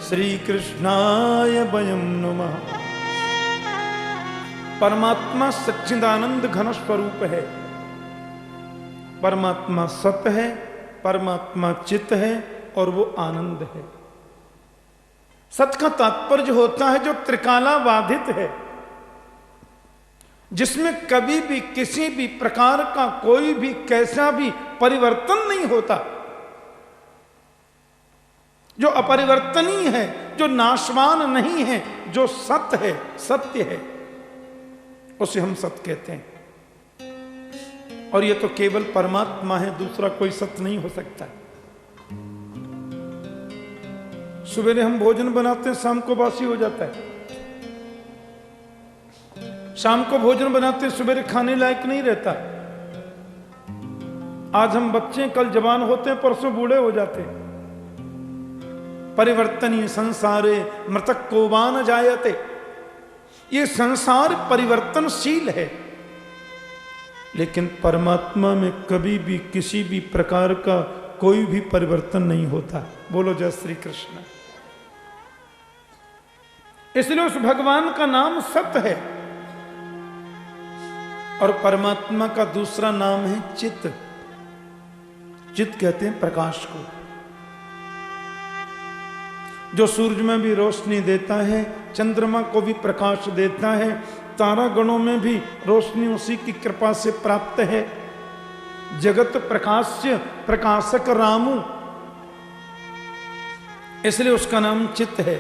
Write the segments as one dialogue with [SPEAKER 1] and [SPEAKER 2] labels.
[SPEAKER 1] श्री कृष्णाय वयं नमः। परमात्मा सच्चिदानंद घन स्वरूप है, परमात्मा सत है, परमात्मा चित है और वो आनंद है। सत का तात्पर्य होता है जो त्रिकाला बाधित है, जिसमें कभी भी किसी भी प्रकार का कोई भी कैसा भी परिवर्तन नहीं होता, जो अपरिवर्तनीय है, जो नाशवान नहीं है, जो सत्य है, सत्य है, उसे हम सत्य कहते हैं। और ये तो केवल परमात्मा है, दूसरा कोई सत्य नहीं हो सकता। सवेरे हम भोजन बनाते हैं, शाम को बासी हो जाता है। शाम को भोजन बनाते हैं, सवेरे खाने लायक नहीं रहता। आज हम बच्चे, कल जवान होते हैं, परसों बूढ़े हो जाते हैं। परिवर्तनीय संसारे मृतक को वान जायते। ये संसार परिवर्तनशील है, लेकिन परमात्मा में कभी भी किसी भी प्रकार का कोई भी परिवर्तन नहीं होता। बोलो जय श्री कृष्ण। इसलिए उस भगवान का नाम सत्य है। और परमात्मा का दूसरा नाम है चित्त। चित्त कहते हैं प्रकाश को, जो सूरज में भी रोशनी देता है, चंद्रमा को भी प्रकाश देता है, तारा गणों में भी रोशनी उसी की कृपा से प्राप्त है। जगत प्रकाश्य प्रकाशक रामू, इसलिए उसका नाम चित्त है।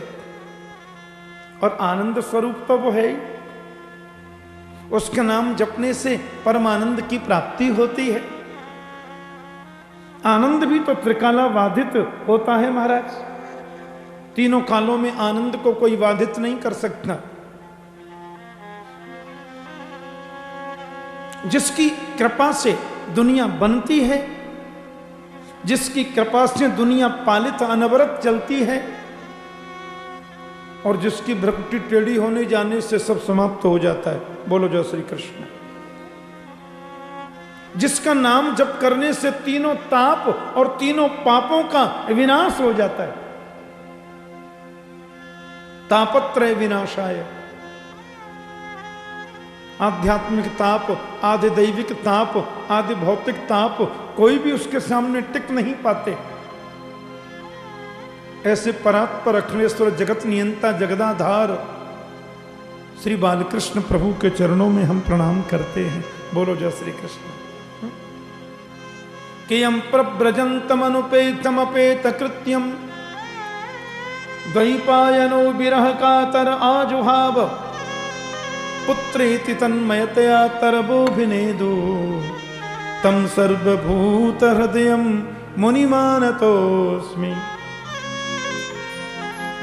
[SPEAKER 1] और आनंद स्वरूप तो वो है ही। उसका नाम जपने से परमानंद की प्राप्ति होती है। आनंद भी तो त्रिकाला बाधित होता है महाराज। तीनों कालों में आनंद को कोई बाधित नहीं कर सकता। जिसकी कृपा से दुनिया बनती है, जिसकी कृपा से दुनिया पालित अनवरत चलती है, और जिसकी भ्रकुटी टेढ़ी होने जाने से सब समाप्त हो जाता है। बोलो जय श्री कृष्ण। जिसका नाम जप करने से तीनों ताप और तीनों पापों का विनाश हो जाता है। तापत्रय विनाशाय। आध्यात्मिक ताप, आदि दैविक ताप, आदि भौतिक ताप, कोई भी उसके सामने टिक नहीं पाते। ऐसे परात्पर अखिलेश्वर जगत नियंता जगदाधार श्री बालकृष्ण प्रभु के चरणों में हम प्रणाम करते हैं। बोलो जय श्री कृष्ण। कि यम प्रव्रजंतम अनुपेतम अपेत कृत्यम द्वैपायनो विरह कातर आजुहाव पुत्रेति तन्मयतया तरबोभिनेदो तम सर्वभूत हृदयम मुनिमानतोस्मि।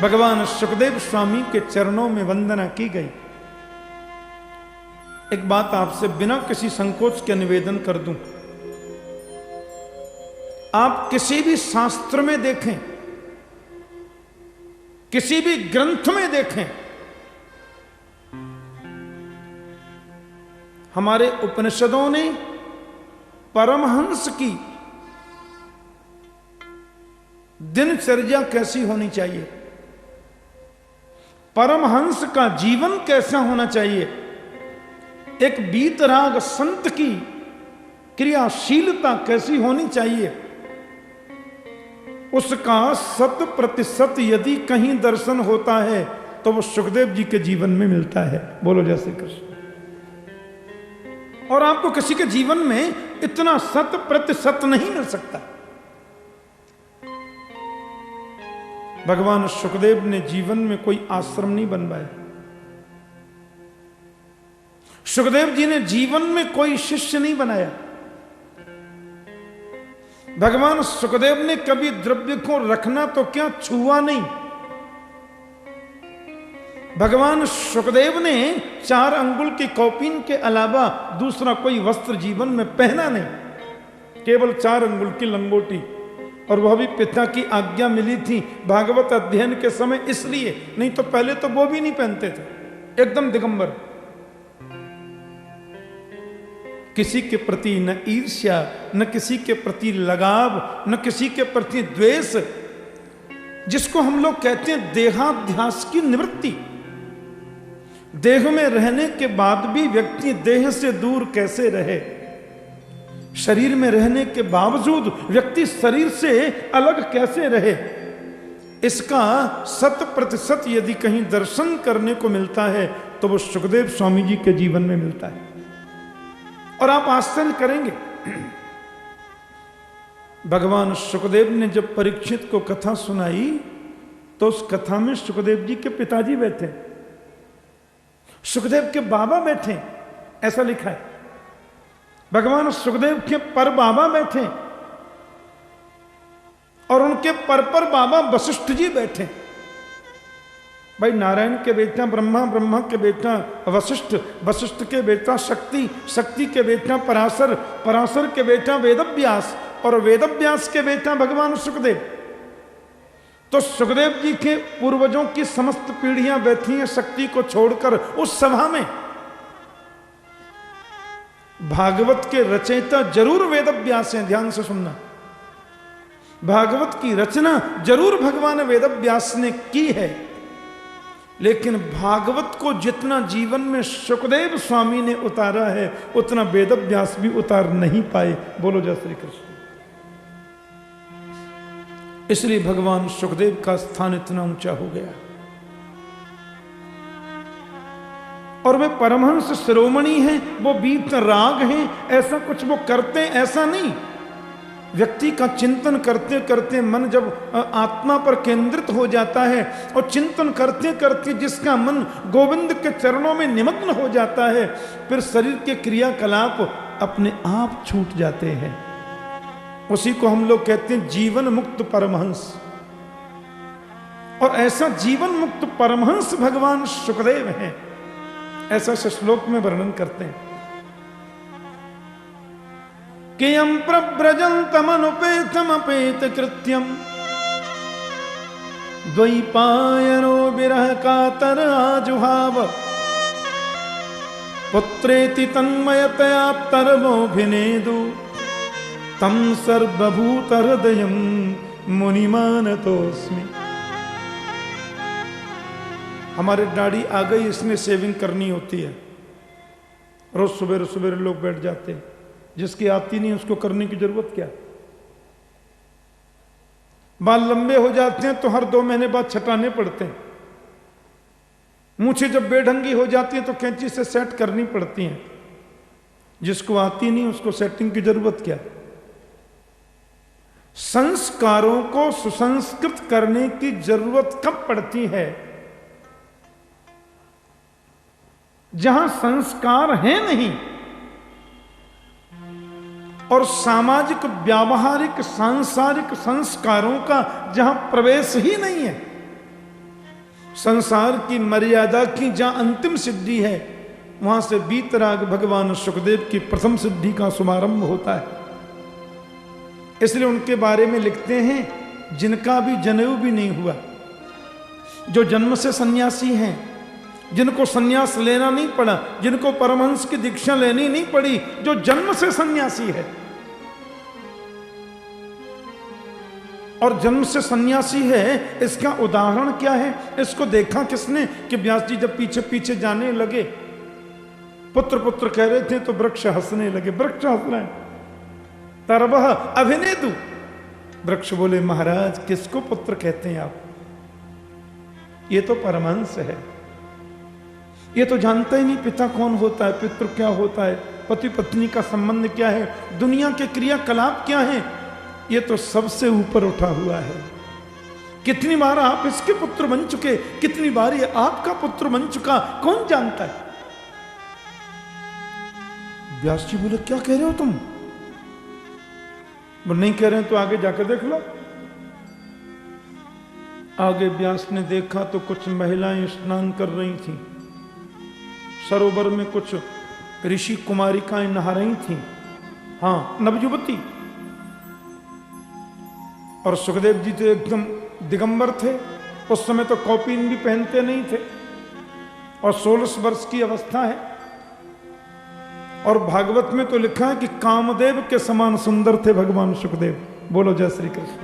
[SPEAKER 1] भगवान सुखदेव स्वामी के चरणों में वंदना की गई। एक बात आपसे बिना किसी संकोच के निवेदन कर दूं। आप किसी भी शास्त्र में देखें, किसी भी ग्रंथ में देखें, हमारे उपनिषदों ने परमहंस की दिनचर्या कैसी होनी चाहिए, परमहंस का जीवन कैसा होना चाहिए, एक बीतराग संत की क्रियाशीलता कैसी होनी चाहिए, उसका 100% यदि कहीं दर्शन होता है तो वो सुखदेव जी के जीवन में मिलता है। बोलो जय श्री कृष्ण। और आपको किसी के जीवन में इतना 100% नहीं मिल सकता। भगवान सुखदेव ने जीवन में कोई आश्रम नहीं बनवाया। सुखदेव जी ने जीवन में कोई शिष्य नहीं बनाया। भगवान सुखदेव ने कभी द्रव्य को रखना तो क्या छुआ नहीं। भगवान सुखदेव ने 4 अंगुल की कौपीन के अलावा दूसरा कोई वस्त्र जीवन में पहना नहीं, केवल 4 अंगुल की लंगोटी, और वह भी पिता की आज्ञा मिली थी भागवत अध्ययन के समय, इसलिए, नहीं तो पहले तो वो भी नहीं पहनते थे, एकदम दिगंबर। किसी के प्रति न ईर्ष्या, न किसी के प्रति लगाव, न किसी के प्रति द्वेष, जिसको हम लोग कहते हैं देहाध्यास की निवृत्ति। देह में रहने के बाद भी व्यक्ति देह से दूर कैसे रहे, शरीर में रहने के बावजूद व्यक्ति शरीर से अलग कैसे रहे, इसका 100% यदि कहीं दर्शन करने को मिलता है तो वो सुखदेव स्वामी जी के जीवन में मिलता है। और आप आश्चर्य करेंगे, भगवान सुखदेव ने जब परीक्षित को कथा सुनाई तो उस कथा में सुखदेव जी के पिताजी बैठे, सुखदेव के बाबा बैठे, ऐसा लिखा है। भगवान सुखदेव के पर बाबा बैठे और उनके पर बाबा वशिष्ठ जी बैठे। भाई नारायण के बेटा ब्रह्मा, ब्रह्मा के बेटा वशिष्ठ, वशिष्ठ के बेटा शक्ति, शक्ति के बेटा पराशर, पराशर के बेटा वेदव्यास और वेदव्यास के बेटा भगवान सुखदेव। तो सुखदेव जी के पूर्वजों की समस्त पीढ़ियां बैठी हैं शक्ति को छोड़कर उस सभा में। भागवत के रचयिता जरूर वेदव्यास हैं, ध्यान से सुनना। भागवत की रचना जरूर भगवान वेदव्यास ने की है, लेकिन भागवत को जितना जीवन में सुखदेव स्वामी ने उतारा है उतना वेदव्यास भी उतार नहीं पाए। बोलो जय श्री कृष्ण। इसलिए भगवान सुखदेव का स्थान इतना ऊंचा हो गया। और वे परमहंस शिरोमणि हैं, वो बीत राग हैं, ऐसा कुछ वो करते ऐसा नहीं। व्यक्ति का चिंतन करते करते मन जब आत्मा पर केंद्रित हो जाता है और चिंतन करते करते जिसका मन गोविंद के चरणों में निमग्न हो जाता है, फिर शरीर के क्रियाकलाप अपने आप छूट जाते हैं। उसी को हम लोग कहते हैं जीवन मुक्त परमहंस। और ऐसा जीवन मुक्त परमहंस भगवान सुखदेव हैं, ऐसा श्लोक में वर्णन करते हैं कि यम प्रव्रजन्तमनुपेतमपेत कृत्यम द्वैपायनो विरह कातर आजुहाव पुत्रेति तन्मयतया तरवोभिनेदु तम सर्वभूत हृदयम मुनिमानतोस्मि। हमारे दाढ़ी आ गई, इसमें सेविंग करनी होती है। रोज सुबह सुबह लोग बैठ जाते हैं, जिसकी आती नहीं उसको करने की जरूरत क्या। बाल लंबे हो जाते हैं तो हर 2 महीने बाद छटाने पड़ते हैं। मूछें जब बेढंगी हो जाती हैं तो कैंची से सेट करनी पड़ती हैं। जिसको आती नहीं उसको सेटिंग की जरूरत क्या। संस्कारों को सुसंस्कृत करने की जरूरत कब पड़ती है? जहां संस्कार है नहीं और सामाजिक व्यावहारिक सांसारिक संस्कारों का जहां प्रवेश ही नहीं है। संसार की मर्यादा की जहां अंतिम सिद्धि है, वहां से बीतराग भगवान सुखदेव की प्रथम सिद्धि का शुभारंभ होता है। इसलिए उनके बारे में लिखते हैं, जिनका भी जनेऊ भी नहीं हुआ, जो जन्म से सन्यासी हैं, जिनको सन्यास लेना नहीं पड़ा, जिनको परमहंस की दीक्षा लेनी नहीं पड़ी, जो जन्म से सन्यासी है। और जन्म से सन्यासी है, इसका उदाहरण क्या है? इसको देखा किसने कि व्यास जी जब पीछे पीछे जाने लगे, पुत्र पुत्र कह रहे थे तो वृक्ष हंसने लगे। वृक्ष हंस रहे हैं, तरवह अभिनेदु। वृक्ष बोले, महाराज किसको पुत्र कहते हैं आप? ये तो परमहंस है, ये तो जानता ही नहीं पिता कौन होता है, पितृ क्या होता है, पति पत्नी का संबंध क्या है, दुनिया के क्रियाकलाप क्या है। ये तो सबसे ऊपर उठा हुआ है। कितनी बार आप इसके पुत्र बन चुके, कितनी बार ये आपका पुत्र बन चुका, कौन जानता है। व्यास जी बोले, क्या कह रहे हो तुम? वो नहीं कह रहे हैं तो आगे जाकर देख लो। आगे व्यास ने देखा तो कुछ महिलाएं स्नान कर रही थीं, सरोवर में कुछ ऋषि कुमारिकाएं नहा रही थीं, हाँ नवयुवती। और सुखदेव जी तो एकदम दिगंबर थे, उस समय तो कौपीन भी पहनते नहीं थे, और 16 वर्ष की अवस्था है। और भागवत में तो लिखा है कि कामदेव के समान सुंदर थे भगवान सुखदेव। बोलो जय श्री कृष्ण।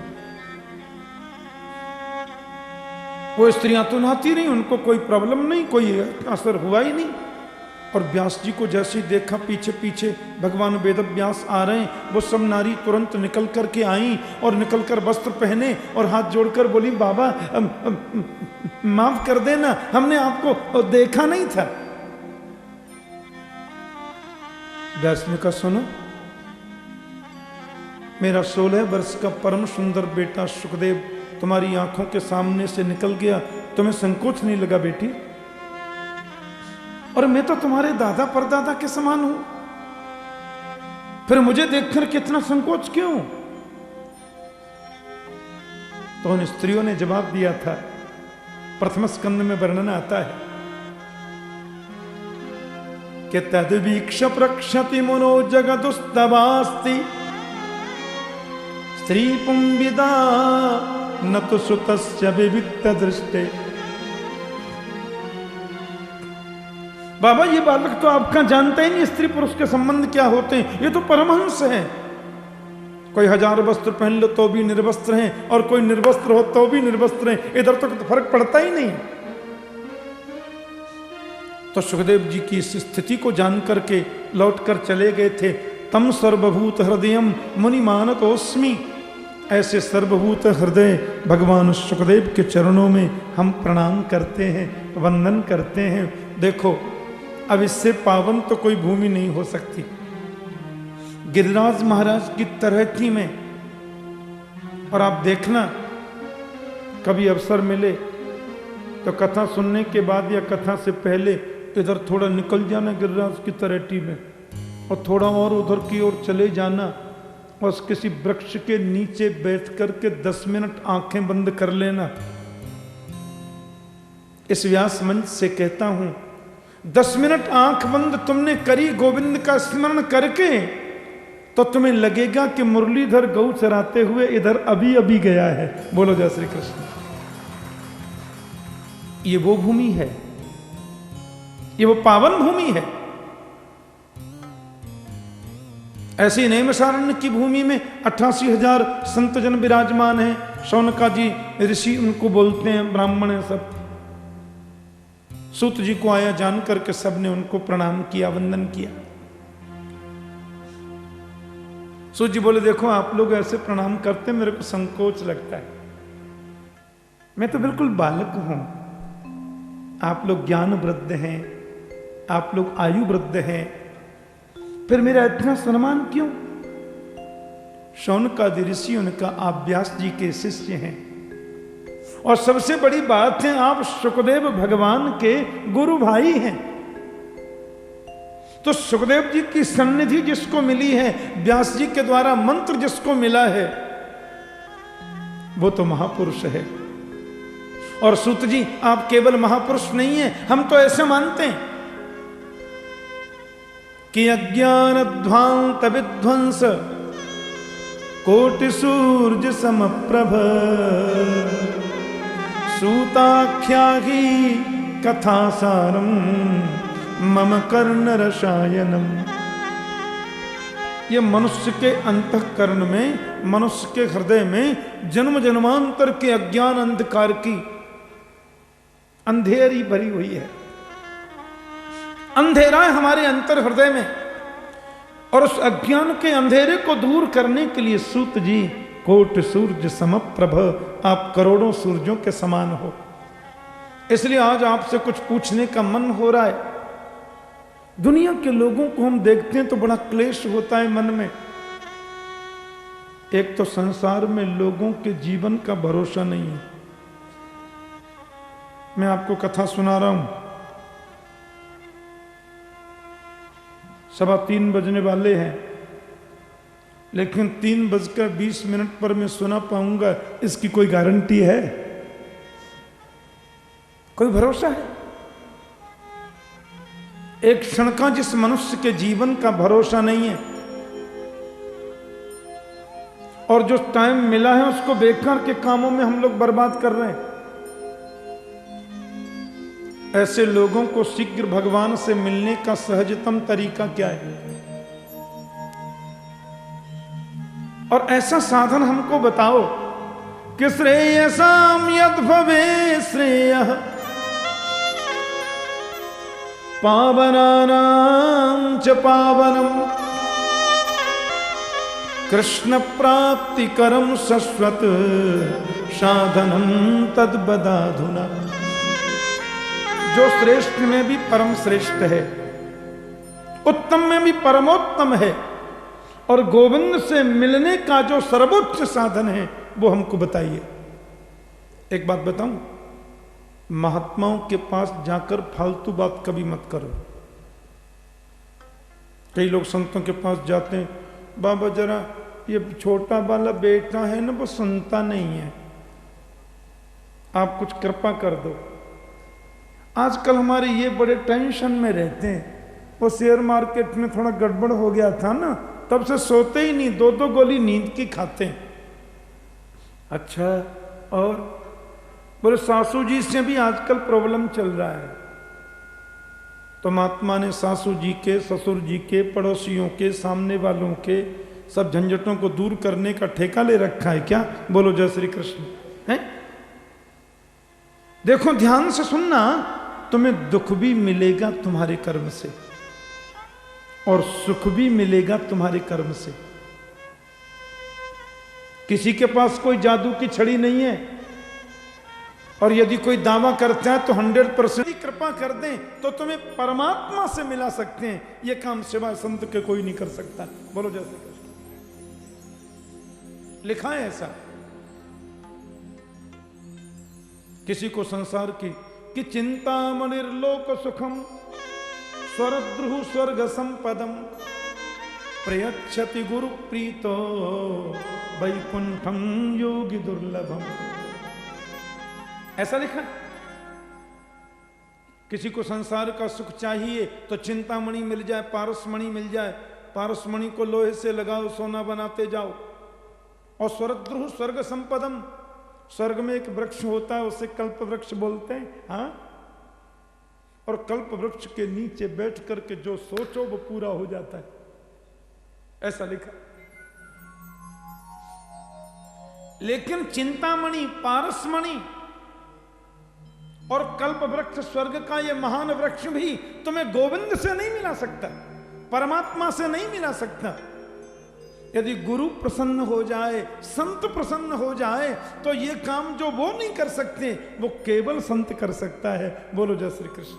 [SPEAKER 1] वो स्त्रियां तो नहाती रही, उनको कोई प्रॉब्लम नहीं, कोई असर हुआ ही नहीं। और व्यास जी को जैसे ही देखा पीछे पीछे भगवान वेद व्यास आ रहे हैं, वो सब नारी तुरंत निकल कर के आई और निकल कर वस्त्र पहने और हाथ जोड़कर बोली, बाबा माफ कर देना, हमने आपको देखा नहीं था। व्यास ने कहा, सुनो, मेरा 16 वर्ष का परम सुंदर बेटा सुखदेव तुम्हारी आंखों के सामने से निकल गया, तुम्हें संकोच नहीं लगा बेटी? और मैं तो तुम्हारे दादा परदादा के समान हूं, फिर मुझे देखकर कितना संकोच क्यों? तो उन स्त्रियों ने जवाब दिया था, प्रथम स्कंद में वर्णन आता है कि तद्वीक्ष प्रक्षति मनो जगदुस्तवास्ति स्त्री पुंबिदा न तो सुतस्य विविक्त दृष्टे। बाबा ये बालक तो आपका जानता ही नहीं स्त्री पुरुष के संबंध क्या होते हैं, ये तो परमहंस है। कोई 1000 वस्त्र पहन लो तो भी निर्वस्त्र हैं, और कोई निर्वस्त्र हो तो भी निर्वस्त्र हैं, इधर तो फर्क पड़ता ही नहीं। तो सुखदेव जी की इस स्थिति को जान करके लौट कर चले गए थे। तम सर्वभूत हृदयम मुनि मानतोस्मि, ऐसे सर्वभूत हृदय भगवान सुखदेव के चरणों में हम प्रणाम करते हैं, वंदन करते हैं। देखो, अब इससे पावन तो कोई भूमि नहीं हो सकती। गिरिराज महाराज की तरहती में, और आप देखना कभी अवसर मिले तो कथा सुनने के बाद या कथा से पहले इधर थोड़ा निकल जाना गिरिराज की तरहती में, और थोड़ा और उधर की ओर चले जाना, और किसी वृक्ष के नीचे बैठ करके 10 मिनट आंखें बंद कर लेना। इस व्यास मंच से कहता हूं, 10 मिनट आंख बंद तुमने करी गोविंद का स्मरण करके, तो तुम्हें लगेगा कि मुरलीधर गौ चराते हुए इधर अभी अभी गया है। बोलो जय श्री कृष्ण। ये वो भूमि है, ये वो पावन भूमि है। ऐसी नैमिषारण्य की भूमि में 88,000 संतजन विराजमान हैं। शौनका जी ऋषि उनको बोलते हैं, ब्राह्मण है सब। सूत जी को आया जान करके सबने उनको प्रणाम किया, वंदन किया। सूत जी बोले, देखो आप लोग ऐसे प्रणाम करते मेरे को संकोच लगता है, मैं तो बिल्कुल बालक हूं, आप लोग ज्ञान वृद्ध हैं, आप लोग आयु वृद्ध हैं, फिर मेरा इतना सम्मान क्यों? शौनकादि ऋषि उनका आप व्यास जी के शिष्य हैं, और सबसे बड़ी बात है आप सुखदेव भगवान के गुरु भाई हैं। तो सुखदेव जी की सन्निधि जिसको मिली है, व्यास जी के द्वारा मंत्र जिसको मिला है, वो तो महापुरुष है। और सूत जी आप केवल महापुरुष नहीं है, हम तो ऐसे मानते हैं कि अज्ञान ध्वांत विध्वंस कोटि सूर्य समप्रभ सूताख्या ही कथा सारम मम कर्ण रसायनम। ये मनुष्य के अंतःकरण में, मनुष्य के हृदय में जन्म जन्मांतर के अज्ञान अंधकार की अंधेरी भरी हुई है। अंधेरा है हमारे अंतर हृदय में, और उस अज्ञान के अंधेरे को दूर करने के लिए सूत जी कोट सूर्य समप्रभ, आप करोड़ों सूर्यों के समान हो। इसलिए आज आपसे कुछ पूछने का मन हो रहा है। दुनिया के लोगों को हम देखते हैं तो बड़ा क्लेश होता है मन में। एक तो संसार में लोगों के जीवन का भरोसा नहीं है। मैं आपको कथा सुना रहा हूं, 3:15 बजने वाले हैं, लेकिन 3:20 पर मैं सुना पाऊंगा इसकी कोई गारंटी है? कोई भरोसा है? एक क्षण का जिस मनुष्य के जीवन का भरोसा नहीं है, और जो टाइम मिला है उसको बेकार के कामों में हम लोग बर्बाद कर रहे हैं। ऐसे लोगों को शीघ्र भगवान से मिलने का सहजतम तरीका क्या है? और ऐसा साधन हमको बताओ कि श्रेयसाम यद भवे श्रेयः पावनानां च पावनम् कृष्ण प्राप्ति करम शश्वत साधनम तद बदाधुना। जो श्रेष्ठ में भी परम श्रेष्ठ है, उत्तम में भी परमोत्तम है, और गोविंद से मिलने का जो सर्वोच्च साधन है वो हमको बताइए। एक बात बताऊं, महात्माओं के पास जाकर फालतू बात कभी मत करो। कई लोग संतों के पास जाते हैं, बाबा जरा ये छोटा वाला बेटा है ना वो सुनता नहीं है, आप कुछ कृपा कर दो। आजकल हमारे ये बड़े टेंशन में रहते हैं, वो शेयर मार्केट में थोड़ा गड़बड़ हो गया था ना, तब से सोते ही नहीं, 2-2 गोली नींद की खाते हैं। अच्छा, और बोले सासू जी से भी आजकल प्रॉब्लम चल रहा है। तो महात्मा ने सासू जी के, ससुर जी के, पड़ोसियों के, सामने वालों के सब झंझटों को दूर करने का ठेका ले रखा है क्या? बोलो जय श्री कृष्ण। है, देखो ध्यान से सुनना, तुम्हें दुख भी मिलेगा तुम्हारे कर्म से और सुख भी मिलेगा तुम्हारे कर्म से। किसी के पास कोई जादू की छड़ी नहीं है, और यदि कोई दावा करता है तो 100% कृपा कर दें तो तुम्हें परमात्मा से मिला सकते हैं। यह काम सिवाय संत के कोई नहीं कर सकता। बोलो जय श्री कृष्ण। लिखा है ऐसा, किसी को संसार की कि चिंता मणिर्लोक सुखम स्वरद्रुह स्वर्ग संपदम प्रयच्छति गुरु प्रीतो वैकुंठम योगी दुर्लभम। ऐसा लिखा। किसी को संसार का सुख चाहिए तो चिंतामणि मिल जाए, पारसमणि मिल जाए, पारसमणि को लोहे से लगाओ, सोना बनाते जाओ। और स्वरद्रुह स्वर्ग संपदम, स्वर्ग में एक वृक्ष होता है, उसे कल्प वृक्ष बोलते हैं। हाँ, और कल्प वृक्ष के नीचे बैठ करके जो सोचो वो पूरा हो जाता है, ऐसा लिखा। लेकिन चिंतामणि, पारसमणि और कल्प वृक्ष स्वर्ग का ये महान वृक्ष भी तुम्हें गोविंद से नहीं मिला सकता, परमात्मा से नहीं मिला सकता। यदि गुरु प्रसन्न हो जाए, संत प्रसन्न हो जाए, तो ये काम जो वो नहीं कर सकते वो केवल संत कर सकता है। बोलो जय श्री कृष्ण।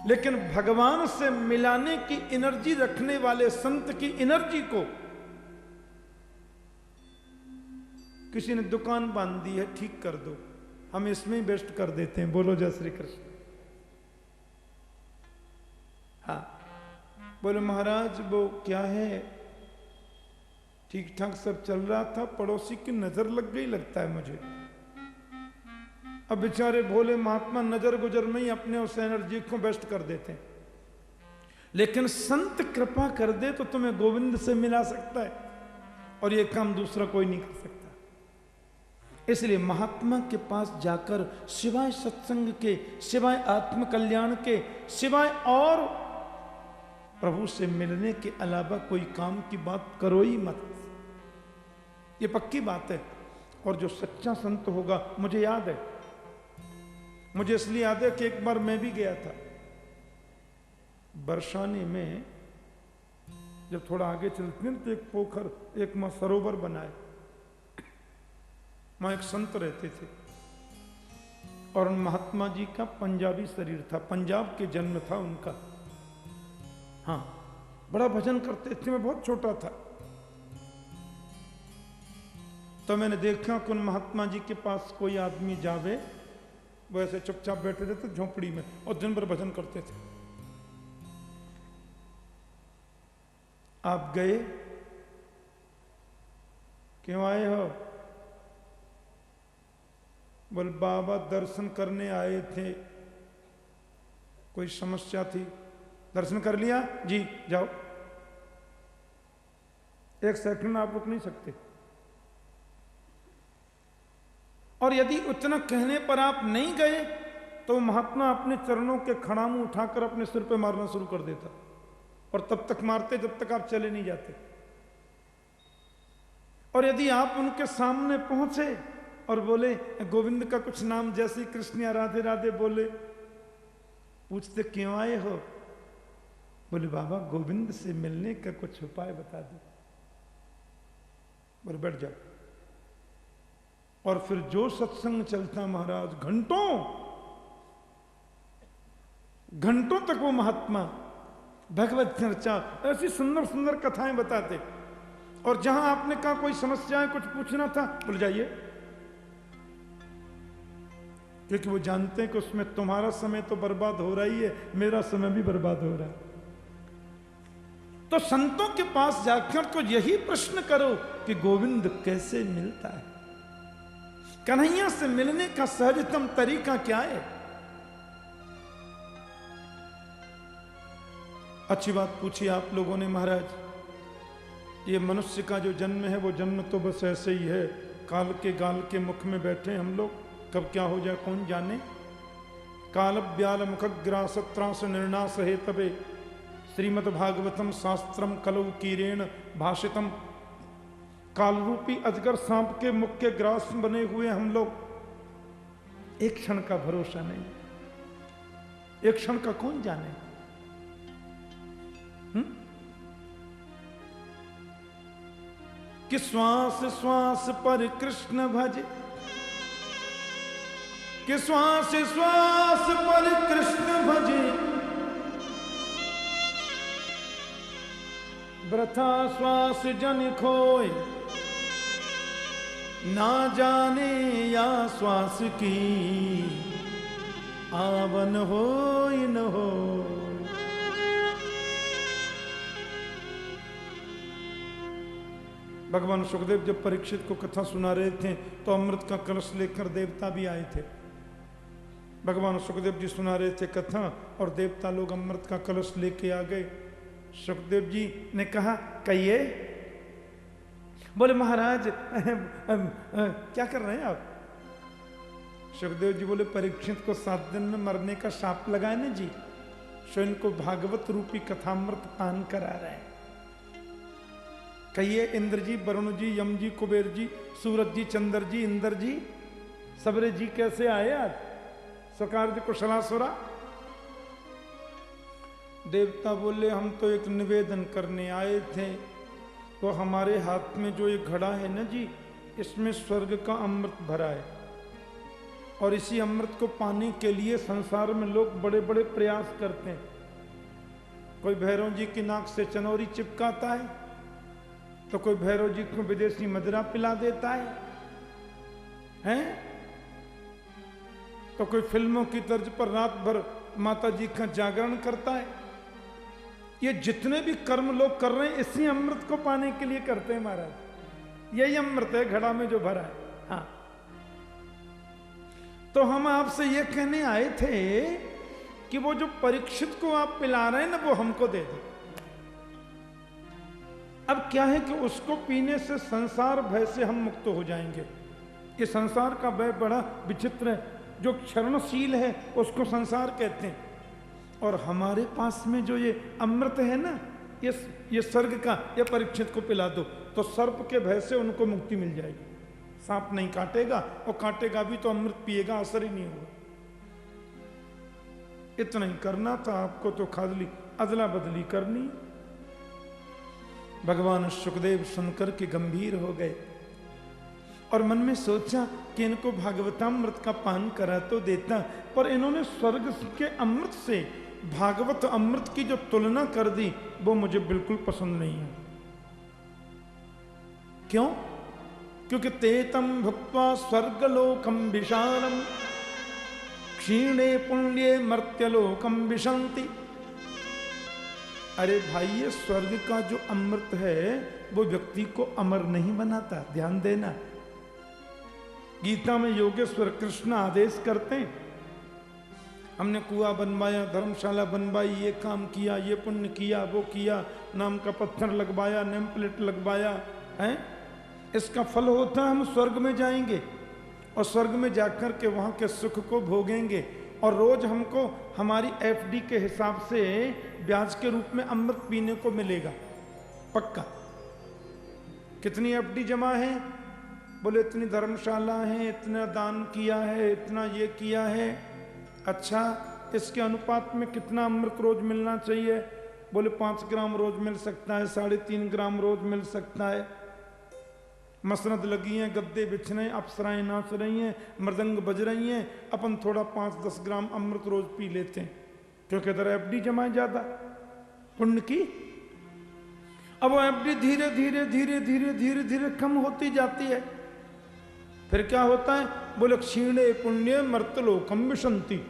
[SPEAKER 1] लेकिन भगवान से मिलाने की एनर्जी रखने वाले संत की एनर्जी को किसी ने दुकान बांध दी है, ठीक कर दो, हम इसमें ही बेस्ट कर देते हैं। बोलो जय श्री कृष्ण। हाँ, बोले महाराज वो क्या है, ठीक ठाक सब चल रहा था, पड़ोसी की नजर लग गई लगता है मुझे। अब बेचारे भोले महात्मा नजर गुजर में ही अपने उस एनर्जी को बेस्ट कर देते हैं। लेकिन संत कृपा कर दे तो तुम्हें गोविंद से मिला सकता है, और यह काम दूसरा कोई नहीं कर सकता। इसलिए महात्मा के पास जाकर सिवाय सत्संग के, सिवाय आत्म कल्याण के, सिवाय और प्रभु से मिलने के अलावा कोई काम की बात करो ही मत। ये पक्की बात है। और जो सच्चा संत होगा, मुझे याद है, मुझे इसलिए याद है कि एक बार मैं भी गया था बरसाने में। जब थोड़ा आगे चलते हैं तो एक पोखर, एक सरोवर बनाए, वहां एक संत रहते थे, और महात्मा जी का पंजाबी शरीर था, पंजाब के जन्म था उनका। हाँ, बड़ा भजन करते थे। मैं बहुत छोटा था तो मैंने देखा कि उन महात्मा जी के पास कोई आदमी जावे, वो ऐसे चुपचाप बैठे रहते झोंपड़ी में और दिन भर भजन करते थे। आप गए, क्यों आए हो? बोल बाबा दर्शन करने आए थे, कोई समस्या थी। दर्शन कर लिया जी, जाओ। एक सेकंड आप रुक नहीं सकते। और यदि उतना कहने पर आप नहीं गए तो महात्मा अपने चरणों के खड़ामू उठाकर अपने सिर पे मारना शुरू कर देता, और तब तक मारते जब तक आप चले नहीं जाते। और यदि आप उनके सामने पहुंचे और बोले गोविंद का कुछ नाम, जैसे कृष्ण या राधे राधे बोले, पूछते क्यों आए हो, बोले बाबा गोविंद से मिलने का कुछ उपाय बता दो, बोले बैठ जाओ। और फिर जो सत्संग चलता महाराज, घंटों घंटों तक वो महात्मा भगवत चर्चा, ऐसी सुंदर सुंदर कथाएं बताते। और जहां आपने कहा कोई समस्या है, कुछ पूछना था, बोल जाइए, क्योंकि वो जानते हैं कि उसमें तुम्हारा समय तो बर्बाद हो रहा ही है, मेरा समय भी बर्बाद हो रहा है। तो संतों के पास जाकर तो यही प्रश्न करो कि गोविंद कैसे मिलता है, कन्हैया से मिलने का सहजतम तरीका क्या है। अच्छी बात पूछी आप लोगों ने महाराज। ये मनुष्य का जो जन्म है वो जन्म तो बस ऐसे ही है, काल के गाल के मुख में बैठे हम लोग, कब क्या हो जाए कौन जाने। काल ब्याल मुखग्रासत्रास निर्णास हे तबे श्रीमद् भागवतम शास्त्रम कलौ कीरेण भाषितम। काल रूपी अजगर सांप के मुख के ग्रास बने हुए हम लोग, एक क्षण का भरोसा नहीं, एक क्षण का कौन जाने। कि श्वास श्वास पर कृष्ण भजे, कि श्वास श्वास पर कृष्ण भजे, वृथा श्वास जन खोए, ना जाने या श्वास की आवन हो न हो। भगवान सुखदेव जब परीक्षित को कथा सुना रहे थे तो अमृत का कलश लेकर देवता भी आए थे। भगवान सुखदेव जी सुना रहे थे कथा और देवता लोग अमृत का कलश लेके आ गए। सुखदेव जी ने कहा कहिए। बोले महाराज क्या कर रहे हैं आप। सुखदेव जी बोले परीक्षित को 7 दिन में मरने का शाप लगाए ना जी, सो इनको भागवत रूपी कथामृत पान करा रहे हैं। कहिए इंद्र जी, वरुण जी, यम जी, कुबेर जी, सूरज जी, चंद्र जी, इंद्र जी, सबरे जी कैसे आए आज, सकार जी कुशलासुरा। देवता बोले हम तो एक निवेदन करने आए थे, तो हमारे हाथ में जो ये घड़ा है ना जी, इसमें स्वर्ग का अमृत भरा है और इसी अमृत को पाने के लिए संसार में लोग बड़े बड़े प्रयास करते हैं। कोई भैरव जी की नाक से चनौरी चिपकाता है, तो कोई भैरव जी को विदेशी मदिरा पिला देता है? तो कोई फिल्मों की तर्ज पर रात भर माता जी का जागरण करता है। ये जितने भी कर्म लोग कर रहे हैं इसी अमृत को पाने के लिए करते हैं महाराज। यही अमृत है घड़ा में जो भरा है। हाँ, तो हम आपसे ये कहने आए थे कि वो जो परीक्षित को आप पिला रहे हैं ना, वो हमको दे दो। अब क्या है कि उसको पीने से संसार भय से हम मुक्त हो जाएंगे। ये संसार का भय बड़ा विचित्र है। जो क्षरणशील है उसको संसार कहते हैं, और हमारे पास में जो ये अमृत है ना, ये स्वर्ग का, ये परीक्षित को पिला दो तो सर्प के भय से उनको मुक्ति मिल जाएगी। सांप नहीं काटेगा, और काटेगा भी तो अमृत पिएगा, असर ही नहीं होगा। इतना ही करना था आपको, तो खाली अदला बदली करनी। भगवान सुखदेव सुनकर के गंभीर हो गए और मन में सोचा कि इनको भागवतामृत का पान करा तो देता, पर इन्होंने स्वर्ग के अमृत से भागवत अमृत की जो तुलना कर दी वो मुझे बिल्कुल पसंद नहीं है। क्यों? क्योंकि तेतम भुक्त्वा स्वर्गलोकम विशालम क्षीणे पुण्ये मर्त्यलोकम विशंति। अरे भाई, ये स्वर्ग का जो अमृत है वो व्यक्ति को अमर नहीं बनाता, ध्यान देना। गीता में योगेश्वर कृष्ण आदेश करते हैं, हमने कुआं बनवाया, धर्मशाला बनवाई, ये काम किया, ये पुण्य किया, वो किया, नाम का पत्थर लगवाया, नेम प्लेट लगवाया है, इसका फल होता है हम स्वर्ग में जाएंगे और स्वर्ग में जाकर के वहां के सुख को भोगेंगे, और रोज हमको हमारी एफडी के हिसाब से ब्याज के रूप में अमृत पीने को मिलेगा, पक्का। कितनी एफडी जमा है? बोले इतनी धर्मशाला है, इतना दान किया है, इतना ये किया है। अच्छा, इसके अनुपात में कितना अमृत रोज मिलना चाहिए? बोले 5 ग्राम रोज मिल सकता है, 3.5 ग्राम रोज मिल सकता है। मसनद लगी हैं, गद्दे बिछ रहे हैं, अप्सराएं नाच रही हैं, मृदंग बज रही हैं, अपन थोड़ा 5-10 ग्राम अमृत रोज पी लेते हैं, क्योंकि इधर एफडी जमाए ज्यादा पुण्य की। अब वो एफडी धीरे धीरे धीरे धीरे धीरे धीरे कम होती जाती है। फिर क्या होता है? बोले क्षीणे पुण्य मर्तलोकम विशंति।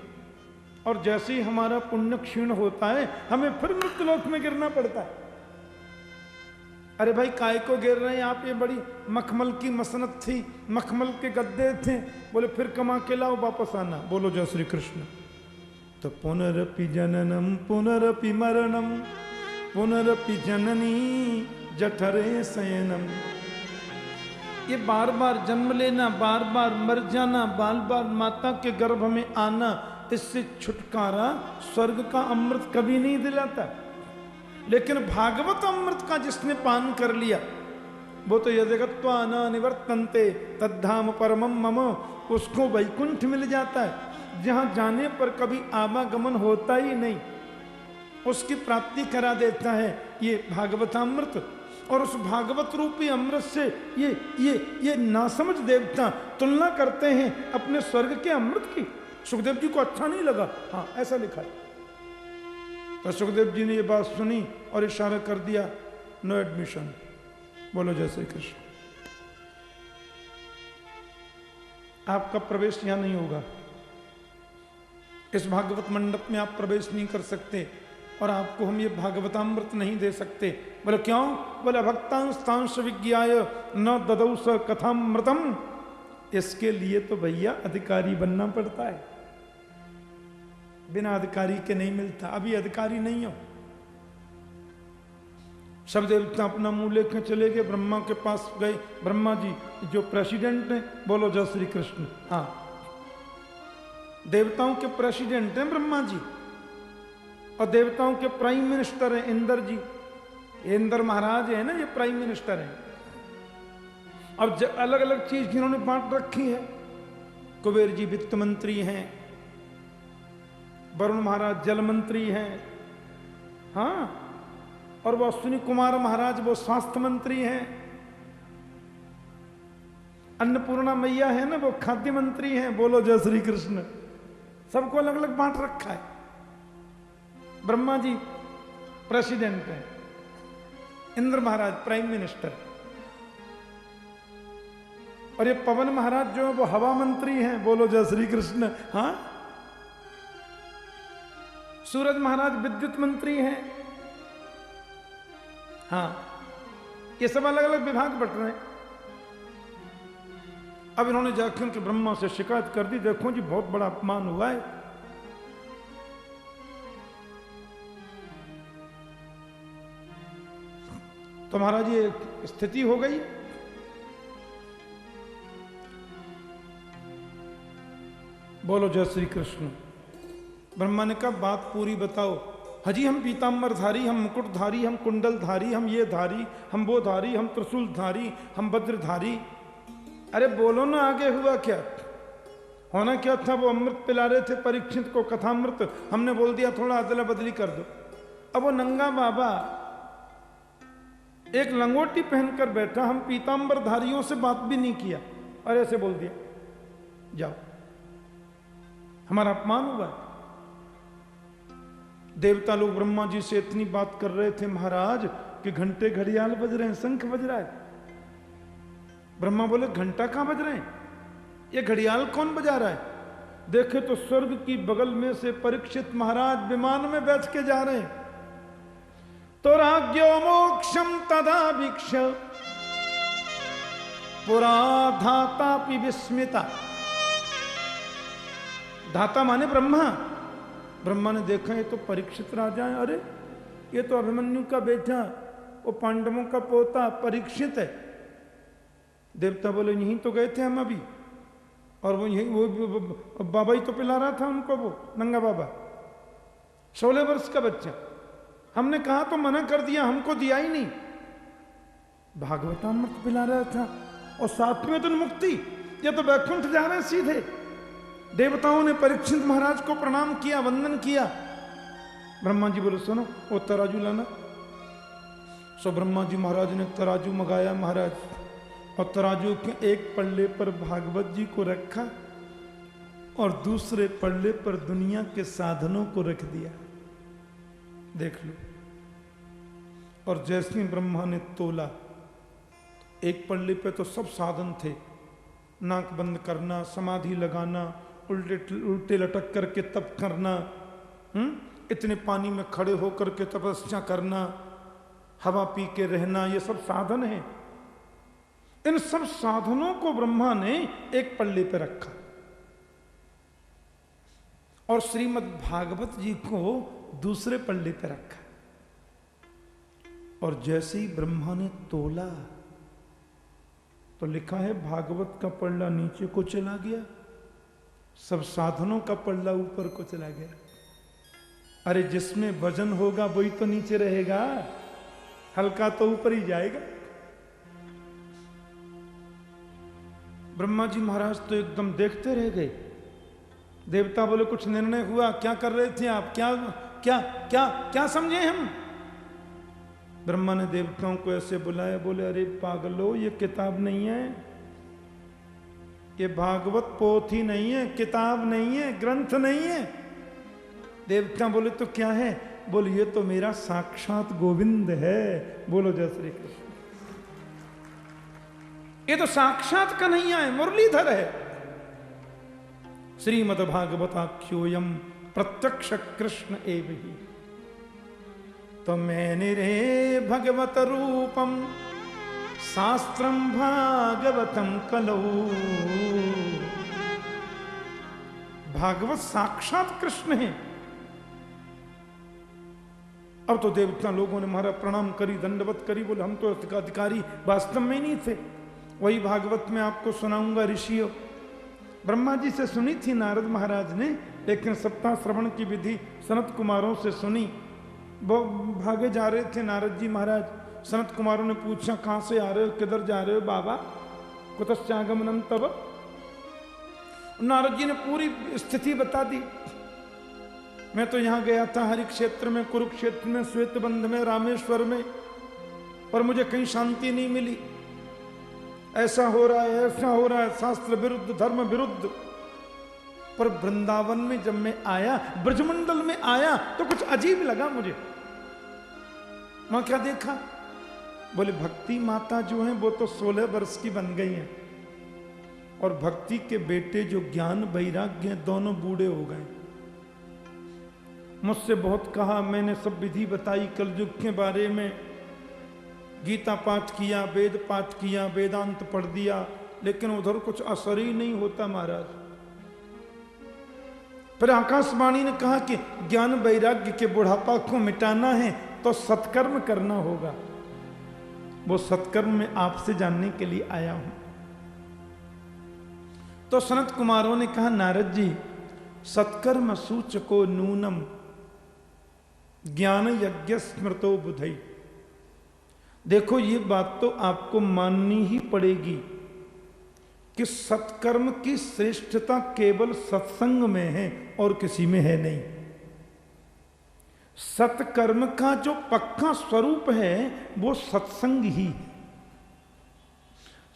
[SPEAKER 1] और जैसे ही हमारा पुण्य क्षीण होता है, हमें फिर मृत्युलोक में गिरना पड़ता है। अरे भाई, काय को गिर रहे हैं आप? ये बड़ी मखमल की मसनत थी, मखमल के गद्दे थे। बोले फिर कमा के लाओ, वापस आना। बोलो जय श्री कृष्ण। तो पुनरपि जननम पुनरपि मरणम पुनरपि जननी जठरे शयनम। ये बार बार जन्म लेना, बार बार मर जाना, बार बार माता के गर्भ में आना, इससे छुटकारा स्वर्ग का अमृत कभी नहीं दिलाता। लेकिन भागवत अमृत का जिसने पान कर लिया, वो तो यदगत्वा न निवर्तन्ते तद्धाम परमम मम, उसको वैकुंठ मिल जाता है, जहां जाने पर कभी आवागमन होता ही नहीं। उसकी प्राप्ति करा देता है ये भागवतामृत। और उस भागवत रूपी अमृत से ये नासमझ देवता तुलना करते हैं अपने स्वर्ग के अमृत की। सुखदेव जी को अच्छा नहीं लगा, हाँ ऐसा लिखा है। तो सुखदेव जी ने ये बात सुनी और इशारा कर दिया, नो एडमिशन। बोलो जय श्री कृष्ण। आपका प्रवेश यहां नहीं होगा, इस भागवत मंडप में आप प्रवेश नहीं कर सकते, और आपको हम ये भागवतामृत नहीं दे सकते। बोले क्यों? बोले भक्तांश विज्ञाय न ददौ स कथामृतम। इसके लिए तो भैया अधिकारी बनना पड़ता है, बिना अधिकारी के नहीं मिलता। अभी अधिकारी नहीं हो। सब देवता अपना मुंह लेकर चले गए, ब्रह्मा के पास गए। ब्रह्मा जी जो प्रेसिडेंट हैं, बोलो जय श्री कृष्ण। हाँ, देवताओं के प्रेसिडेंट हैं ब्रह्मा जी, और देवताओं के प्राइम मिनिस्टर हैं इंद्र जी। इंद्र महाराज है ना, ये प्राइम मिनिस्टर हैं। अब अलग अलग चीज जिन्होंने बांट रखी है। कुबेर जी वित्त मंत्री हैं, वरुण महाराज जल मंत्री हैं, हाँ, और वो अश्विनी कुमार महाराज वो स्वास्थ्य मंत्री हैं। अन्नपूर्णा मैया है ना, वो खाद्य मंत्री हैं। बोलो जय श्री कृष्ण। सबको अलग अलग बांट रखा है। ब्रह्मा जी प्रेसिडेंट हैं, इंद्र महाराज प्राइम मिनिस्टर, और ये पवन महाराज जो है वो हवा मंत्री हैं। बोलो जय श्री कृष्ण। हाँ, सूरज महाराज विद्युत मंत्री हैं। हाँ, ये सब अलग अलग विभाग बट रहे हैं। अब इन्होंने जाकर उनके ब्रह्मा से शिकायत कर दी, देखो जी बहुत बड़ा अपमान हुआ है। तो महाराज ये स्थिति हो गई। बोलो जय श्री कृष्ण। ब्रह्मा ने कहा बात पूरी बताओ। हजी हम पीताम्बरधारी, हम मुकुटधारी, हम कुंडलधारी, हम ये धारी, हम वो धारी, हम त्रिशूलधारी, हम वज्रधारी। अरे बोलो ना आगे हुआ क्या? होना क्या था? वो अमृत पिला रहे थे परीक्षित को, कथामृत। हमने बोल दिया थोड़ा अदला बदली कर दो। अब वो नंगा बाबा एक लंगोटी पहनकर बैठा, हम पीताम्बरधारियों से बात भी नहीं किया और ऐसे बोल दिया जाओ, हमारा अपमान हुआ। देवता लोग ब्रह्मा जी से इतनी बात कर रहे थे महाराज कि घंटे घड़ियाल बज रहे हैं, शंख बज रहा है। ब्रह्मा बोले घंटा कहां बज रहे हैं, ये घड़ियाल कौन बजा रहा है? देखे तो स्वर्ग की बगल में से परीक्षित महाराज विमान में बैठ के जा रहे हैं। तो राज्ञो मोक्षम तदा भिक्ष पुरा धाता पि विस्मिता। धाता माने ब्रह्मा। ब्रह्मा ने देखा ये तो परीक्षित राजा है। अरे ये तो अभिमन्यु का बेटा, वो पांडवों का पोता परीक्षित है। देवता बोले यहीं तो गए थे हम अभी, और वो यही वो बाबा ही तो पिला रहा था उनको, वो नंगा बाबा 16 वर्ष का बच्चा। हमने कहा तो मना कर दिया, हमको दिया ही नहीं। भागवतामृत पिला रहा था और 7वें दिन मुक्ति। ये तो वैकुंठ जा रहे सीधे। देवताओं ने परीक्षित महाराज को प्रणाम किया, वंदन किया। ब्रह्मा जी बोले सुनो वो तराजू लाना। सो ब्रह्मा जी महाराज ने तराजू मंगाया महाराज, और तराजू के एक पल्ले पर भागवत जी को रखा और दूसरे पल्ले पर दुनिया के साधनों को रख दिया। देख लो। और जैसे ही ब्रह्मा ने तोला, एक पल्ले पे तो सब साधन थे, नाक बंद करना, समाधि लगाना, उल्टे लटक करके तप करना, इतने पानी में खड़े होकर के तपस्या करना, हवा पी के रहना, ये सब साधन है। इन सब साधनों को ब्रह्मा ने एक पल्ले पे रखा और श्रीमद् भागवत जी को दूसरे पल्ले पे रखा। और जैसे ही ब्रह्मा ने तोला तो लिखा है भागवत का पल्ला नीचे को चला गया, सब साधनों का पल्ला ऊपर को चला गया। अरे जिसमें वजन होगा वही तो नीचे रहेगा, हल्का तो ऊपर ही जाएगा। ब्रह्मा जी महाराज तो एकदम देखते रह गए। देवता बोले कुछ निर्णय हुआ? क्या कर रहे थे आप? क्या क्या क्या क्या समझे हम? ब्रह्मा ने देवताओं को ऐसे बुलाया, बोले अरे पागलो, ये किताब नहीं है, ये भागवत पोथी नहीं है, किताब नहीं है, ग्रंथ नहीं है। देवता बोले तो क्या है? बोले ये तो मेरा साक्षात गोविंद है। बोलो जय श्री कृष्ण। ये तो साक्षात कन्हैया है, मुरलीधर है। श्रीमद् भागवताख्योयम प्रत्यक्ष कृष्ण एव ही। तो मैंने रे भगवत रूपम शास्त्रम भागवतम कलौ। भागवत साक्षात कृष्ण है। अब तो देवता लोगों ने महाराज प्रणाम करी, दंडवत करी, बोले हम तो अधिकारी वास्तव में नहीं थे। वही भागवत में आपको सुनाऊंगा ऋषियों। ब्रह्मा जी से सुनी थी नारद महाराज ने, लेकिन सप्ताह श्रवण की विधि सनत कुमारों से सुनी। वो भागे जा रहे थे नारद जी महाराज। सनत कुमारों ने पूछा कहां से आ रहे हो, किधर जा रहे हो बाबा? कुतश्चागमनम तब। नारद जी ने पूरी स्थिति बता दी। मैं तो यहां गया था हरि क्षेत्र में, कुरुक्षेत्र में, श्वेतबंध में, रामेश्वर में, पर मुझे कहीं शांति नहीं मिली। ऐसा हो रहा है, ऐसा हो रहा है, शास्त्र विरुद्ध, धर्म विरुद्ध। पर वृंदावन में जब मैं आया, ब्रजमंडल में आया, तो कुछ अजीब लगा मुझे। वहां क्या देखा? बोले भक्ति माता जो है वो तो 16 वर्ष की बन गई हैं, और भक्ति के बेटे जो ज्ञान वैराग्य हैं दोनों बूढ़े हो गए। मुझसे बहुत कहा, मैंने सब विधि बताई कलयुग के बारे में, गीता पाठ किया, वेद पाठ किया, वेदांत पढ़ दिया, लेकिन उधर कुछ असर ही नहीं होता महाराज। फिर आकाशवाणी ने कहा कि ज्ञान वैराग्य के बुढ़ापा को मिटाना है तो सत्कर्म करना होगा। वो सत्कर्म में आपसे जानने के लिए आया हूं। तो सनत कुमारों ने कहा नारद जी, सत्कर्म सूचको नूनम ज्ञान यज्ञ स्मृतो बुधई। देखो ये बात तो आपको माननी ही पड़ेगी कि सत्कर्म की श्रेष्ठता केवल सत्संग में है और किसी में है नहीं। सत्कर्म का जो पक्का स्वरूप है वो सत्संग ही है।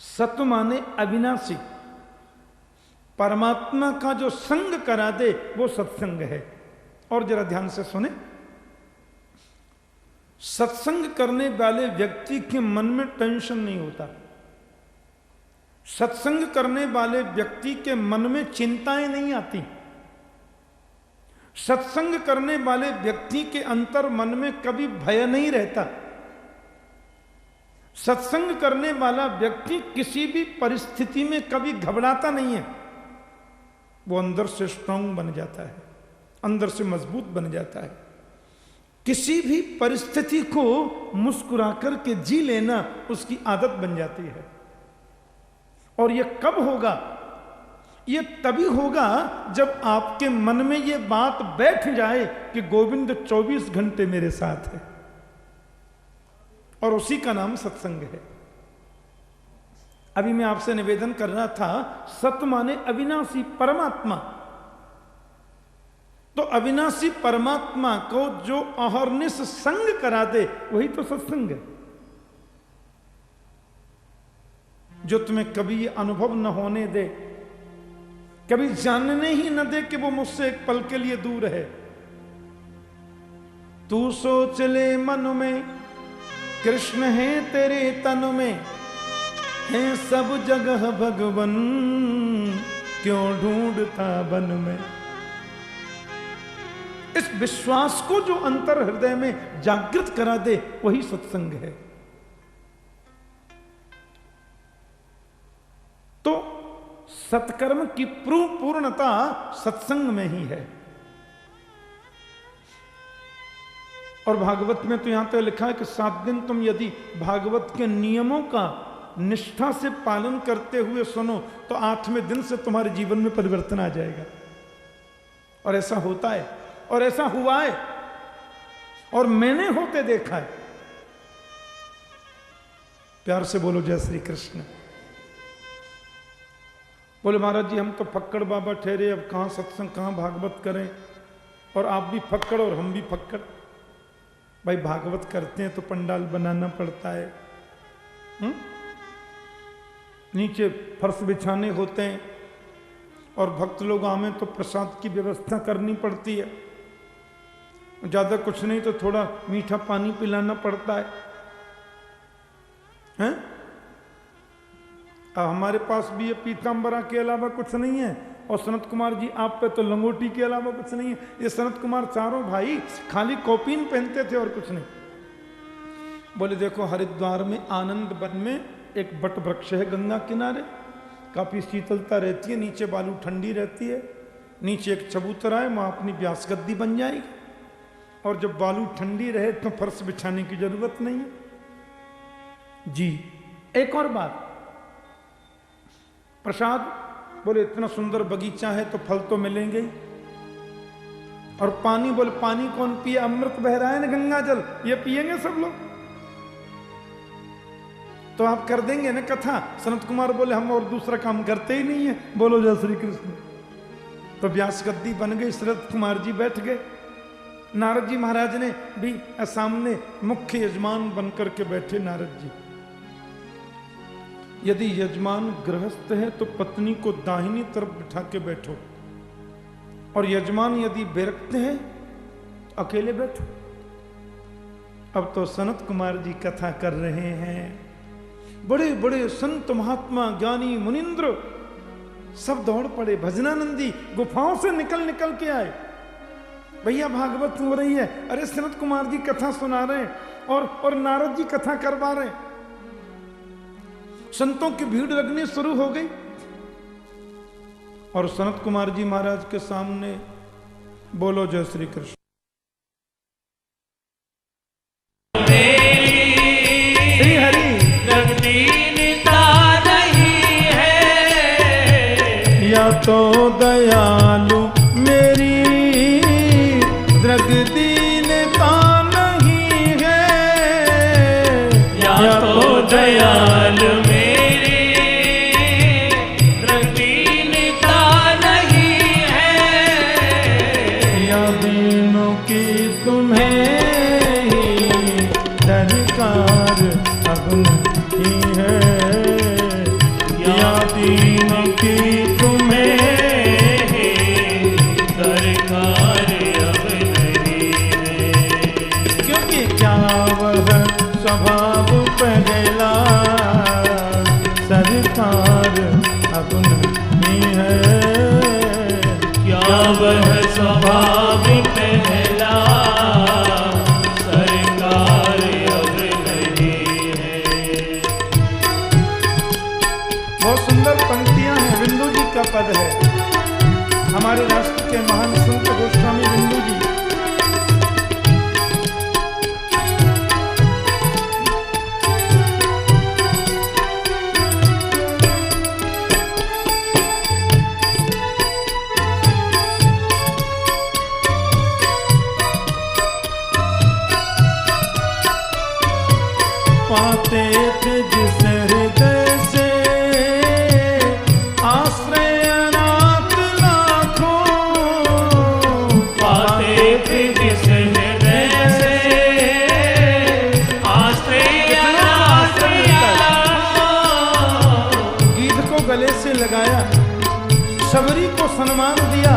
[SPEAKER 1] सत माने अविनाशी, परमात्मा का जो संग करा दे वो सत्संग है। और जरा ध्यान से सुने, सत्संग करने वाले व्यक्ति के मन में टेंशन नहीं होता। सत्संग करने वाले व्यक्ति के मन में चिंताएं नहीं आती। सत्संग करने वाले व्यक्ति के अंतर मन में कभी भय नहीं रहता। सत्संग करने वाला व्यक्ति किसी भी परिस्थिति में कभी घबराता नहीं है। वो अंदर से स्ट्रांग बन जाता है, अंदर से मजबूत बन जाता है। किसी भी परिस्थिति को मुस्कुरा करके जी लेना उसकी आदत बन जाती है। और यह कब होगा? यह तभी होगा जब आपके मन में यह बात बैठ जाए कि गोविंद 24 घंटे मेरे साथ है, और उसी का नाम सत्संग है। अभी मैं आपसे निवेदन कर रहा था, सत माने अविनाशी परमात्मा। तो अविनाशी परमात्मा को जो अहर्निश संग करा दे वही तो सत्संग है। जो तुम्हें कभी अनुभव न होने दे, कभी जानने ही न दे कि वो मुझसे एक पल के लिए दूर है। तू सोच ले मन में कृष्ण है तेरे तन में, है सब जगह भगवन क्यों ढूंढता बन में। इस विश्वास को जो अंतर हृदय में जागृत करा दे वही सत्संग है। तो सत्कर्म की पूर्णता सत्संग में ही है। और भागवत में तो यहां तो लिखा है कि 7 दिन तुम यदि भागवत के नियमों का निष्ठा से पालन करते हुए सुनो तो 8वें दिन से तुम्हारे जीवन में परिवर्तन आ जाएगा। और ऐसा होता है और ऐसा हुआ है और मैंने होते देखा है। प्यार से बोलो जय श्री कृष्ण। बोले महाराज जी हम तो फक्कड़ बाबा ठहरे, अब कहां सत्संग कहां भागवत करें। और आप भी फक्कड़ और हम भी फक्कड़। भाई भागवत करते हैं तो पंडाल बनाना पड़ता है, नीचे फर्श बिछाने होते हैं और भक्त लोग आवे तो प्रसाद की व्यवस्था करनी पड़ती है। ज्यादा कुछ नहीं तो थोड़ा मीठा पानी पिलाना पड़ता है, हैं? अब हमारे पास भी ये पीताम्बरा के अलावा कुछ नहीं है और सनत कुमार जी आप पे तो लंगोटी के अलावा कुछ नहीं है। ये सनत कुमार चारों भाई खाली कौपीन पहनते थे और कुछ नहीं। बोले देखो हरिद्वार में आनंद वन में एक बट वृक्ष है गंगा किनारे, काफी शीतलता रहती है, नीचे बालू ठंडी रहती है, नीचे एक चबूतरा है, वहां अपनी व्यास गद्दी बन जाएगी और जब बालू ठंडी रहे तो फर्श बिछाने की जरूरत नहीं है जी। एक और बात, प्रसाद बोले इतना सुंदर बगीचा है तो फल तो मिलेंगे ही। और पानी बोले पानी कौन पिए, अमृत बह रहा है ना गंगा जल, ये पिएंगे सब लोग। तो आप कर देंगे ना कथा। सनत कुमार बोले हम और दूसरा काम करते ही नहीं है, बोलो जय श्री कृष्ण। तो व्यास गद्दी बन गई, शरद कुमार जी बैठ गए, नारद जी महाराज ने भी सामने मुख्य यजमान बनकर के बैठे। नारद जी यदि यजमान गृहस्थ है तो पत्नी को दाहिनी तरफ बिठा के बैठो, और यजमान यदि विरक्त है तो अकेले बैठो। अब तो सनत कुमार जी कथा कर रहे हैं, बड़े बड़े संत महात्मा ज्ञानी मुनिंद्र सब दौड़ पड़े। भजनानंदी गुफाओं से निकल निकल के आए, भैया भागवत हो रही है। अरे सनत कुमार जी कथा सुना रहे हैं और नारद जी कथा करवा रहे हैं। संतों की भीड़ लगनी शुरू हो गई और सनत कुमार जी महाराज के सामने बोलो जय श्री कृष्ण। श्री हरि दीनता नहीं है, या तो दयालु मेरी दृग दीनता नहीं है, या तो दयालु
[SPEAKER 2] स्वभाव पहला सरकार अब नहीं है।
[SPEAKER 1] बहुत सुंदर पंक्तियां हैं, बिंदु जी का पद है, हमारे राष्ट्र के महान संत गोस्वामी बिंदु जी। पाते थे जिस हृदय से सम्मान दिया,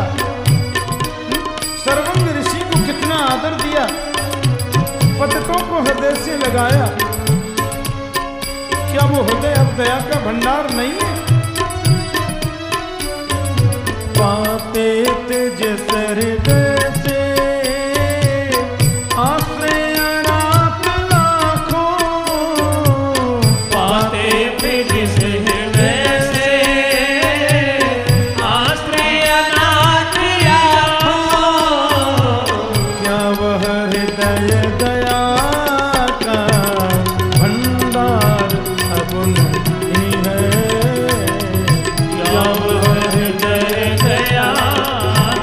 [SPEAKER 1] सर्वंग ऋषि को कितना आदर दिया, पदकों को हृदय से लगाया। क्या वो हृदय अब दया का भंडार नहीं है? पाते तेज हृदय से आश्रय अनाथ लाखों,
[SPEAKER 2] पाते तेज हृदय से आश्रय अनाथ लाखों।
[SPEAKER 1] क्या वह हृदय दया का भंडार अब नहीं है?
[SPEAKER 2] क्या वह हृदय दया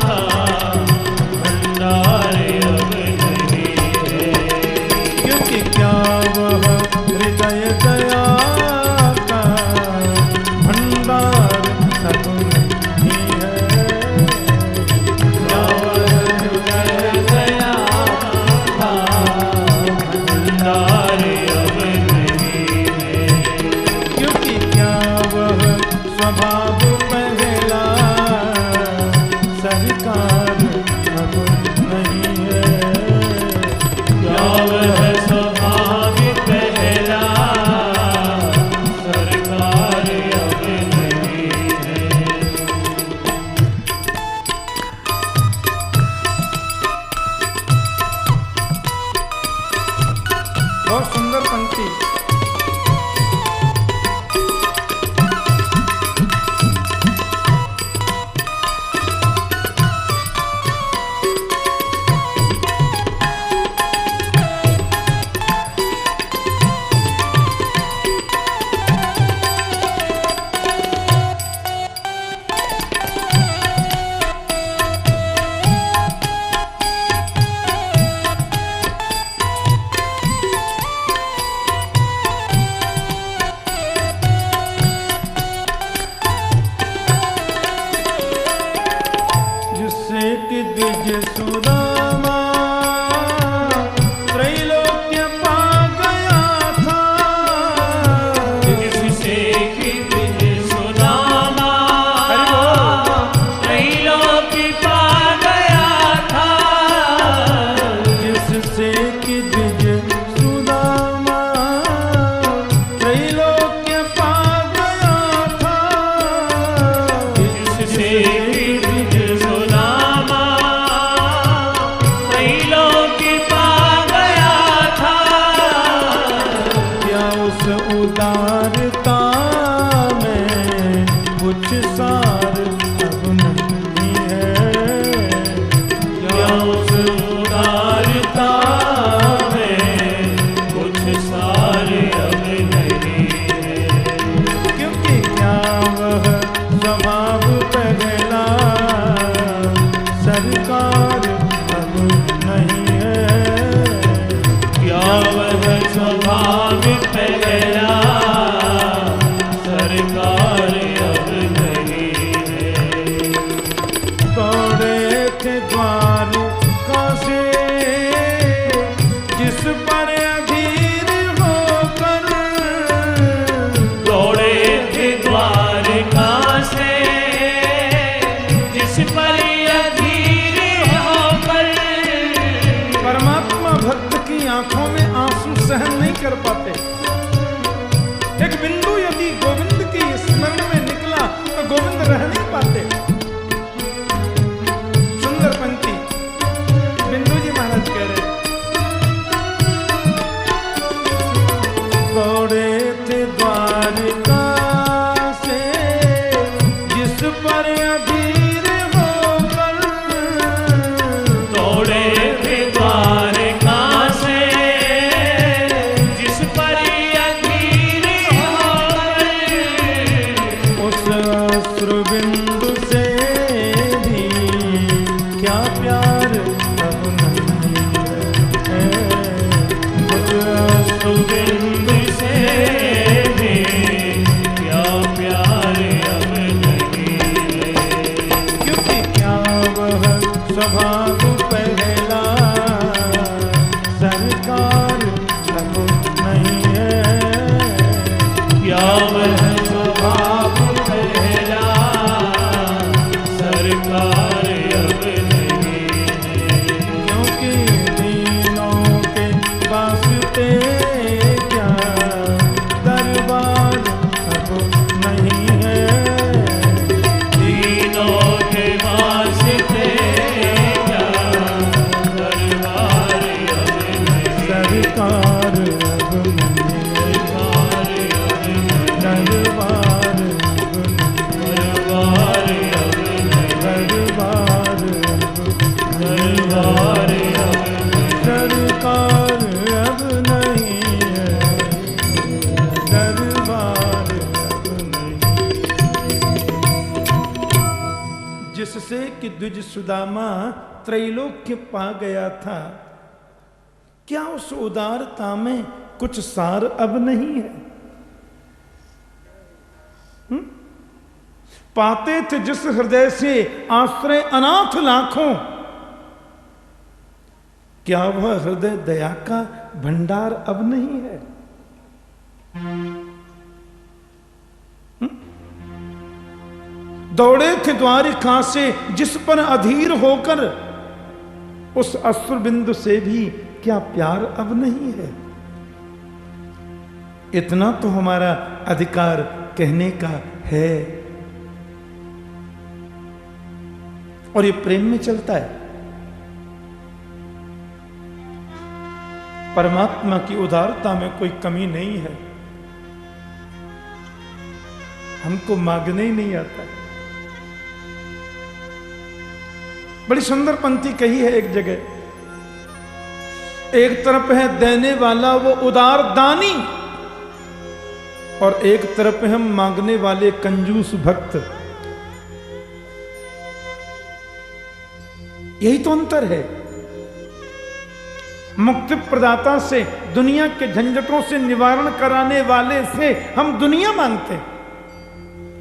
[SPEAKER 2] का भंडार अब नहीं है?
[SPEAKER 1] क्योंकि क्या वह हृदय दया का भंडार अब नहीं है?
[SPEAKER 2] क्या वह हृदय दया का भंडार अब नहीं है?
[SPEAKER 1] क्योंकि क्या वह स्वभाव पहला सरकार अब नहीं है?
[SPEAKER 2] क्या वह स्वभाव पहला सरकार अब नहीं है?
[SPEAKER 1] बहुत सुंदर पंक्ति। जिससे कि द्विज सुदामा त्रैलोक्य पा गया था।
[SPEAKER 2] जिससे कि द्विज सुदामा त्रैलोक्य पा गया था।
[SPEAKER 1] जिससे कि द्विज सुदामा त्रैलोक्य पा गया था।
[SPEAKER 2] जिससे कि द्विज सुदामा त्रैलोक्य पा गया था।
[SPEAKER 1] क्या उस उदारता में कुछ सार अब नहीं है?
[SPEAKER 2] क्या उस उदारता में कुछ सार अब नहीं है?
[SPEAKER 1] क्योंकि क्या वह स्वभाव पहला सरकार अब नहीं है?
[SPEAKER 2] क्या वह स्वभाव पहला सरकार अब नहीं है?
[SPEAKER 1] दौड़े थे द्वारका से जिस पर अधीर होकर,
[SPEAKER 2] दौड़े थे द्वारका से जिस पर अधीर होकर।
[SPEAKER 1] परमात्मा भक्त की आंखों में आंसू सहन नहीं कर पाते। एक बिंदु यदि गोविंद की स्मरण में निकला तो गोविंद रह नहीं पाते। सुंदर पंक्ति बिंदु जी महाराज कह रहे, दौड़े थे द्वारका से जिस पर अधीर होकर।
[SPEAKER 2] दौड़े थे द्वारका से जिस पर अधीर होकर।
[SPEAKER 1] उस अश्रु बिंदु से भी क्या प्यार अब नहीं है? उस अश्रु
[SPEAKER 2] बिंदु से भी क्या प्यार अब नहीं है?
[SPEAKER 1] क्योंकि क्या वह स्वभाव पहला सरकार अब नहीं है?
[SPEAKER 2] क्या वह स्वभाव पहला
[SPEAKER 1] द्विज सुदामा त्रैलोक्य पा गया था, क्या उस उदारता में कुछ सार अब नहीं है? पाते थे जिस हृदय से आश्रय अनाथ लाखों, क्या वह हृदय दया का भंडार अब नहीं है? दौड़े थे द्वारिका से जिस पर अधीर होकर, उस अश्रु बिंदु से भी क्या प्यार अब नहीं है? इतना तो हमारा अधिकार कहने का है, और ये प्रेम में चलता है। परमात्मा की उदारता में कोई कमी नहीं है, हमको मांगने ही नहीं आता। बड़ी सुंदर पंक्ति कही है एक जगह, एक तरफ है देने वाला वो उदार दानी, और एक तरफ है हम मांगने वाले कंजूस भक्त। यही तो अंतर है। मुक्ति प्रदाता से, दुनिया के झंझटों से निवारण कराने वाले से हम दुनिया मांगते हैं,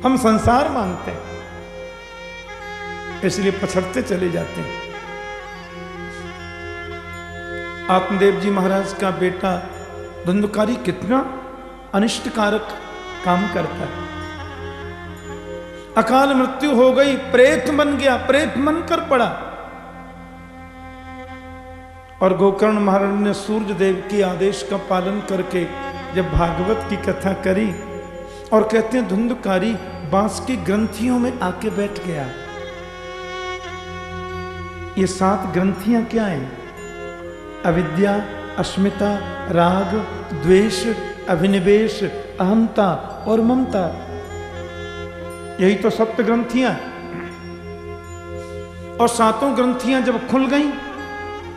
[SPEAKER 1] हम संसार मांगते हैं, इसलिए पछड़ते चले जाते हैं। आत्मदेव जी महाराज का बेटा धुंधकारी कितना अनिष्टकारक काम करता है। अकाल मृत्यु हो गई, प्रेत बन गया, प्रेत बनकर पड़ा। और गोकर्ण महाराज ने सूर्य देव के आदेश का पालन करके जब भागवत की कथा करी, और कहते हैं धुंधकारी बांस की ग्रंथियों में आके बैठ गया। ये 7 ग्रंथियां क्या हैं? अविद्या, अस्मिता, राग, द्वेष, अभिनिवेश, अहंता और ममता। यही तो 7 ग्रंथियां। और 7 ग्रंथियां जब खुल गईं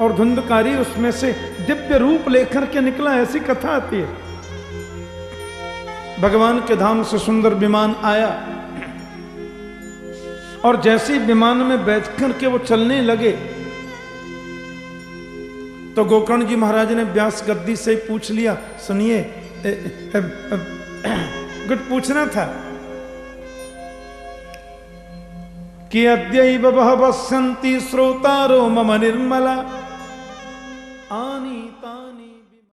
[SPEAKER 1] और धुंधकारी उसमें से दिव्य रूप लेकर के निकला, ऐसी कथा आती है। भगवान के धाम से सुंदर विमान आया, और जैसे विमान में बैठकर के वो चलने लगे, तो गोकर्ण जी महाराज ने व्यास गद्दी से पूछ लिया, सुनिए कुछ पूछना था कि अद्यैव बहवः सन्ति श्रोतारो मम निर्मला आनी